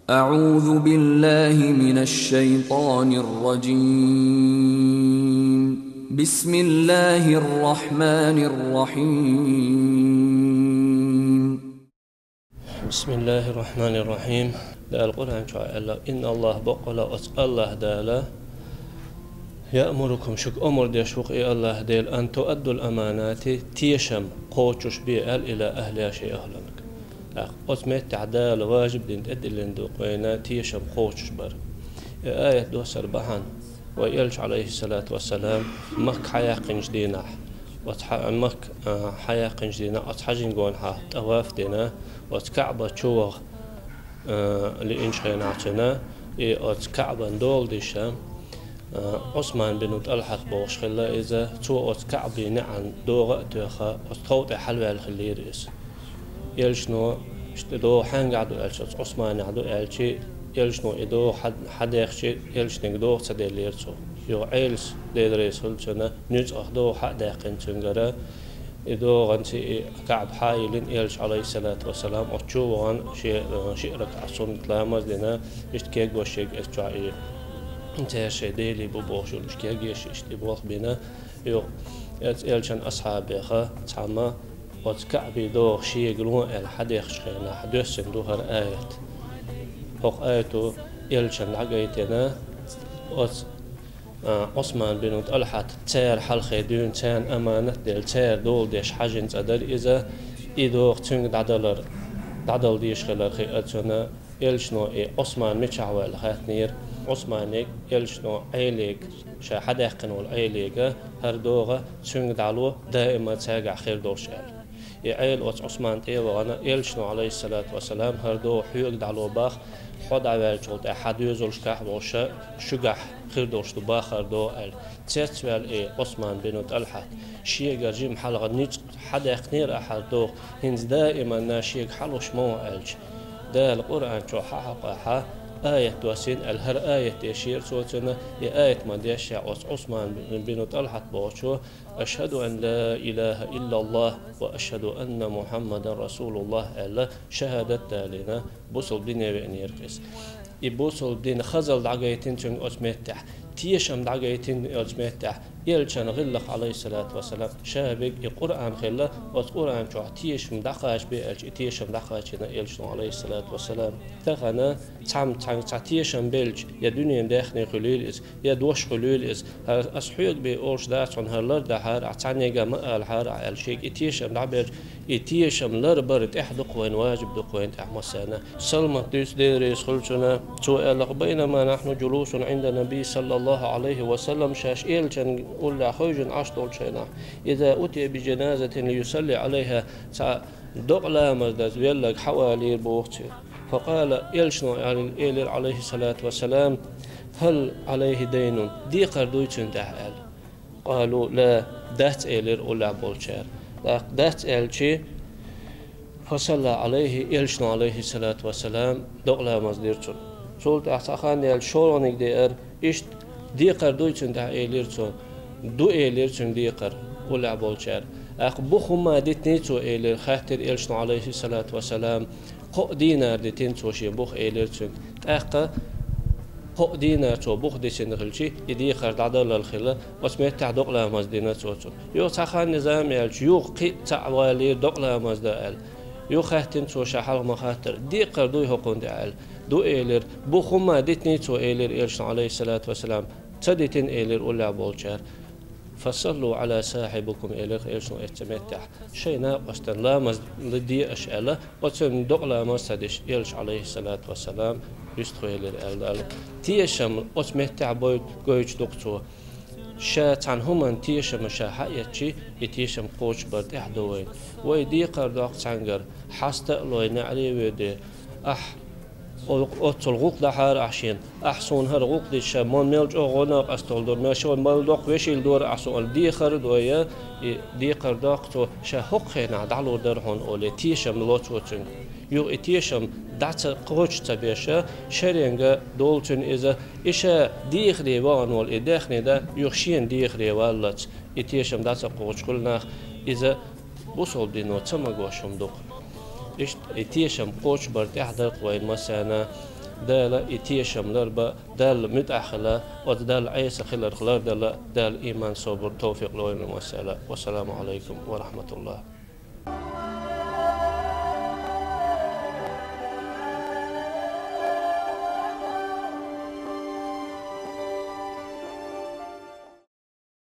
أعوذ بالله من الشيطان الرجيم. بسم الله الرحمن الرحيم. بسم الله الرحمن الرحيم. لا القرآن شاء إن الله بقول الله دالا يأمركم شك أمر دي شوق الله ديل أن تؤدوا الأمانات تيشم قوتش بيئل إلى أهلها شيء أهلنك أسمت تعدال واجب دين تأدل قوينا تيشم قوتش بر آية دوسر بحان ويلش عليه الصلاة والسلام مك حياة قنج دينا مك حياة قنج دينا أتحجن قونها تواف دينا وتكعبة شوغ لإنش خيناتنا أتكعبة دول ديشام عثمان بن طلحة بوش خلا إذا تو أتكعبي نعن دوغة تخا أتخوت حلوة الخليريس يلشنو دو حنق عدو ألش عثمان عدو ألشي يلشنو إدو حد يخشي يلشنو دو تدليرتو يو عيلس ديدريس هلشنا نيج أخدو حد يقين تنجرا إدو غنتي كعب حايلين يلش عليه الصلاة والسلام أتشو وان شيء ركعصون كلامز لنا يشتكيك وشيك أتشعي انت شيء ديلي ببوشو مشكيك يشتبوخ بنا يو يلشن أصحاب يخا تعمى وتكعبي دوغ شي يقولون الحد يخشينا حدوثن دوهر آيات هوق آياتو يلشن عقايتنا عثمان بن طلحة تير حلقي دون تان أمانة ديل تير دول ديش حاجن تدر إذا إدوغ تنگ دعدل ديش خلال خيئتنا يلشنو عثمان ميشعوى الخاتنير عثمانيك يلشنو عيليك شا حدا يقنو العيليك هر دوغة تنگ دعلو دائما تاقع خير دوشال عيل عثمان تيوانا يلشنو عليه الصلاة والسلام هر دو حيوك دعلو باخ خود عوال جولت أحد يزولش كح وشا شجح خير دوش باخر دو ال تسوال عثمان بن طلحة شيء جرجيم حلقة نيج حدا يقنير أحد دو هنز دائما ناشيك حلوش مو ألج ده القرآن شو حقها آية دوسين الهر آية تشير صوتنا آية ما ديشع عثمان بن طلحة بوشو أشهد أن لا إله إلا الله وأشهد أن محمد رسول الله ألا شهادة لنا بوصل بنا بأنيرقس يبوصل بنا خزل دعايتين تن أسمتح تيشم دعايتين أسمتح يلشان غلق عليه الصلاة والسلام شابك القرآن خلا والقرآن شو تيشم دعاش بيلش تيشم دعاش يلشان عليه الصلاة والسلام تغنى تعم تيشم بيلش يا دنيا داخل خليلس يا دوش خليلس أصحيك بأورش داعون هالر دهار عتاني جماعة الحار على شيء تيشم دعبير تيشم لربرت إحدى قوين واجب دقوين أحمسنا سلمة ديس ديريس خلشنا سؤال بينما نحن جلوس عند النبي صلى الله عليه وسلم شاش إلشان ولا خوج عشتول شينا إذا أتي بجنازة ليصلي عليها دقلا مزدز بيلك حوالي بوقتي فقال يلشنو يعني عليه الصلاة والسلام هل عليه دين دي قردويتن تحال قالوا لا دات إيلر ولا بولشير دات إلشي فصلى عليه يلشنو عليه الصلاة والسلام دقلا مزديرتن سولت أحسخان يل شورونيك دير إشت دي قردويتن تح إيلرتن دو إيلر تون ديقر ولا بولشار أخبخ ما دتنيتو إيلر خاطر إلشنا عليه الصلاة والسلام قو دينار دتنتو شي بخ إيلر تون أخا قو دينار تو بخ دتن خلشي يديقر دعدل الخلا وسميت تعدق لا مزدينا توتو يو تخان نظام يلش يو قي تعوالي دق لا مزدال يو خاطر تو شحال ما خاطر ديقر دو يحقون دال دو إيلر بخ ما دتنيتو إيلر إلشنا عليه الصلاة والسلام تدتن إيلر ولا بولشار فصلوا على صاحبكم إليك إيشنو اتمتع شيء ناقص لا مزدي أشأله وتم دقلا مستدش يلش عليه الصلاة والسلام يستخيل الأل تيشم اتمتع بوي قويش دكتو شات عنهم تيشم شاحيتشي يتيشم قوش برد إحدوين ويدي قرداق تنجر حست لوي نعلي ويدي أتلقوق دحار عشين أحسن هرقوق دي شمان ملج أغنى أستولدر ماشوا مالدق ويشيل دور أحسن دي خرد ويا دي قرداق تو شهق خينا دعلو درهون أولي تيشم لوتوتن يو تيشم دعت قوش تبيشة شرينجا دولتن إذا إيشا ديخ ريوان والإداخني دا يخشين ديخ ريوالت تيشم دعت قوش كلنا إذا وصل دينو تمغوشم دوق إيش تيشم قوش برد إحدى قوين مسانا دال إتيشملر با دال متأخلة ودال عيسى خلر خلر دال إيمان صبر توفيق لوين والسلام عليكم ورحمة الله.